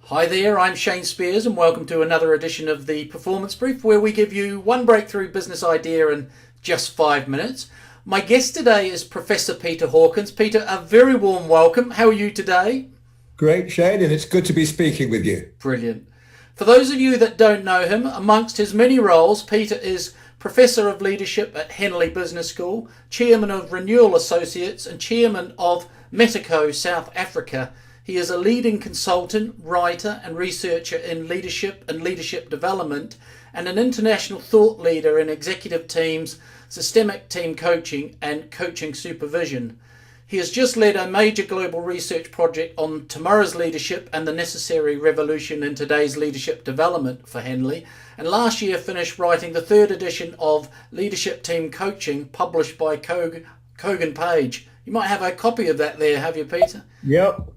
Hi there, I'm Shane Spiers and welcome to another edition of the Performance Brief where we give you one breakthrough business idea in just 5 minutes. My guest today is Professor Peter Hawkins. Peter, a very warm welcome. How are you today? Great, Shane, and it's good to be speaking with you. Brilliant. For those of you that don't know him, amongst his many roles, Peter is Professor of Leadership at Henley Business School, Chairman of Renewal Associates and Chairman of Metaco South Africa. He is a leading consultant, writer and researcher in leadership and leadership development and an international thought leader in executive teams, systemic team coaching and coaching supervision. He has just led a major global research project on tomorrow's leadership and the necessary revolution in today's leadership development for Henley, and last year finished writing the third edition of Leadership Team Coaching published by Kogan Page. You might have a copy of that there, have you, Peter? Yep,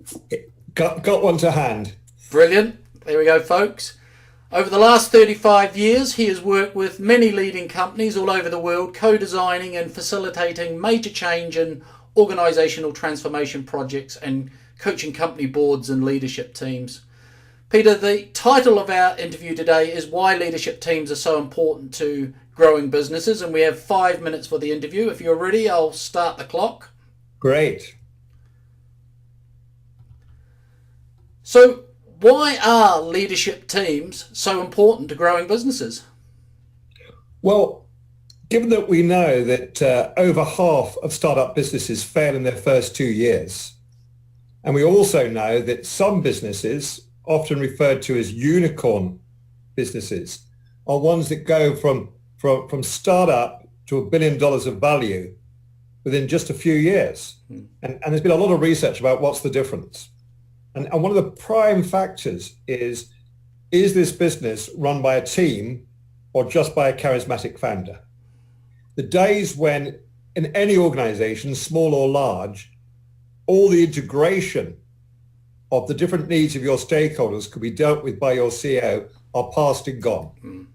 got one to hand. Brilliant. There we go, folks. Over the last 35 years, he has worked with many leading companies all over the world, co-designing and facilitating major change in organisational transformation projects and coaching company boards and leadership teams. Peter, the title of our interview today is Why Leadership Teams Are So Important to Growing Businesses, and we have 5 minutes for the interview. If you're ready, I'll start the clock. Great. So, why are leadership teams so important to growing businesses? Well, given that we know that over half of startup businesses fail in their first 2 years, and we also know that some businesses, often referred to as unicorn businesses, are ones that go from startup to $1 billion of value within just a few years. And there's been a lot of research about what's the difference. And one of the prime factors is this business run by a team or just by a charismatic founder? The days when in any organization, small or large, all the integration of the different needs of your stakeholders could be dealt with by your CEO are past and gone.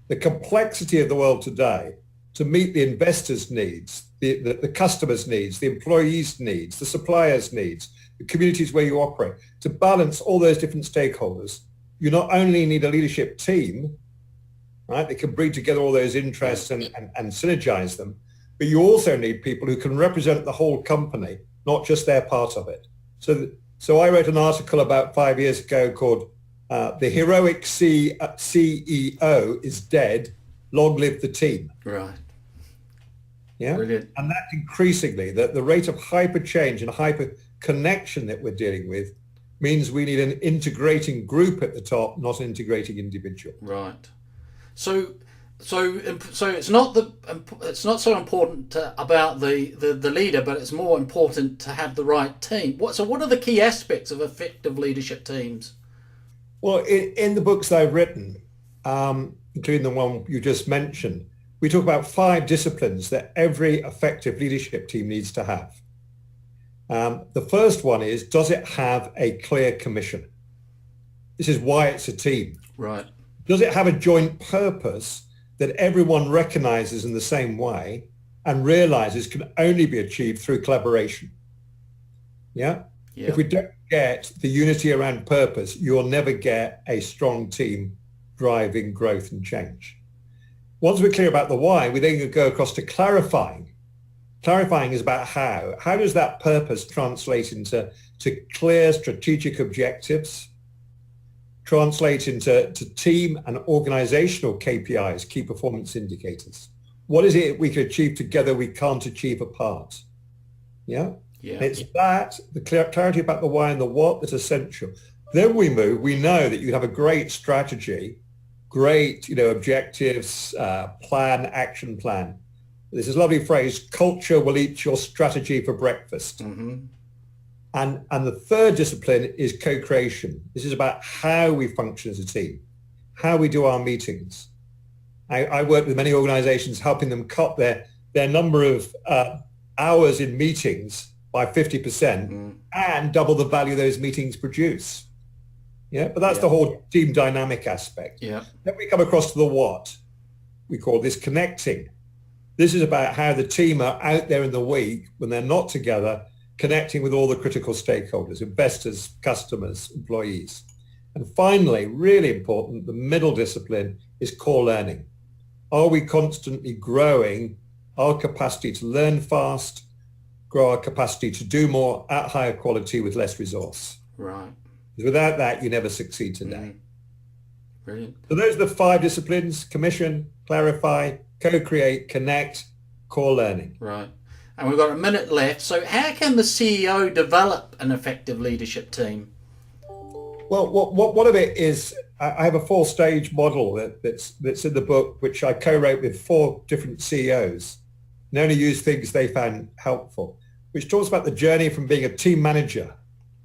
The complexity of the world today to meet the investors' needs, the customers' needs, the employees' needs, the suppliers' needs, the communities where you operate, to balance all those different stakeholders, you not only need a leadership team, right, that can bring together all those interests and synergize them, but you also need people who can represent the whole company, not just their part of it. So I wrote an article about 5 years ago called The Heroic CEO is Dead, Long Live the Team. Right. Yeah. Brilliant. And that increasingly, the rate of hyper change and hyper connection that we're dealing with means we need an integrating group at the top, not an integrating individual. Right. So it's not so important about the leader, but it's more important to have the right team. What are the key aspects of effective leadership teams? Well, in the books that I've written, including the one you just mentioned, we talk about 5 disciplines that every effective leadership team needs to have. The first one is, does it have a clear commission? This is why it's a team. Right. Does it have a joint purpose that everyone recognizes in the same way and realizes can only be achieved through collaboration? Yeah? If we don't get the unity around purpose, you'll never get a strong team driving growth and change. Once we're clear about the why, we then go across to clarifying. Clarifying is about how. How does that purpose translate into clear strategic objectives, translate into team and organizational KPIs, key performance indicators? What is it we can achieve together we can't achieve apart? Yeah? Yeah. It's that, the clarity about the why and the what that's essential. Then we know that you have a great strategy, great, objectives, plan, action plan. There's this lovely phrase, culture will eat your strategy for breakfast. Mm-hmm. And the third discipline is co-creation. This is about how we function as a team, how we do our meetings. I work with many organizations helping them cut their number of hours in meetings by 50% and double the value those meetings produce. Yeah, but that's the whole team dynamic aspect. Yeah. Then we come across to the what. We call this connecting. This is about how the team are out there in the week when they're not together, connecting with all the critical stakeholders, investors, customers, employees. And finally, really important, the middle discipline is core learning. Are we constantly growing our capacity to learn fast, grow our capacity to do more at higher quality with less resource? Right. Without that, you never succeed today. Brilliant. So those are the 5 disciplines: commission, clarify, co-create, connect, core learning. Right. And we've got a minute left. So how can the CEO develop an effective leadership team? Well, one of it is I have a 4-stage model that's in the book, which I co-wrote with 4 different CEOs, and only use things they found helpful, which talks about the journey from being a team manager,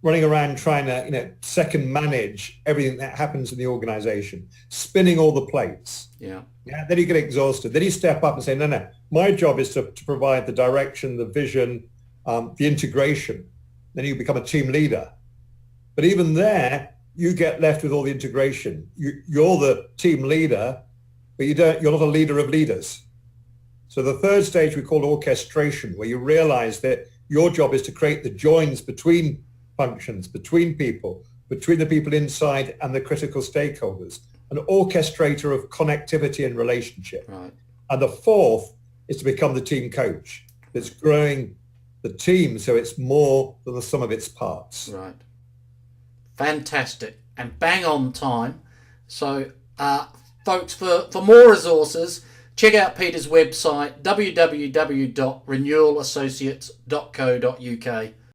running around trying to second manage everything that happens in the organization, spinning all the plates. Yeah. Then you get exhausted. Then you step up and say, no, my job is to provide the direction, the vision, the integration. Then you become a team leader. But even there, you get left with all the integration. You're the team leader, but you're not a leader of leaders. So the 3rd stage we call orchestration, where you realize that your job is to create the joins between functions, between people, between the people inside and the critical stakeholders, an orchestrator of connectivity and relationship. Right. And the 4th is to become the team coach that's growing the team so it's more than the sum of its parts. Right. Fantastic. And bang on time. So, folks, for more resources, check out Peter's website, www.renewalassociates.co.uk.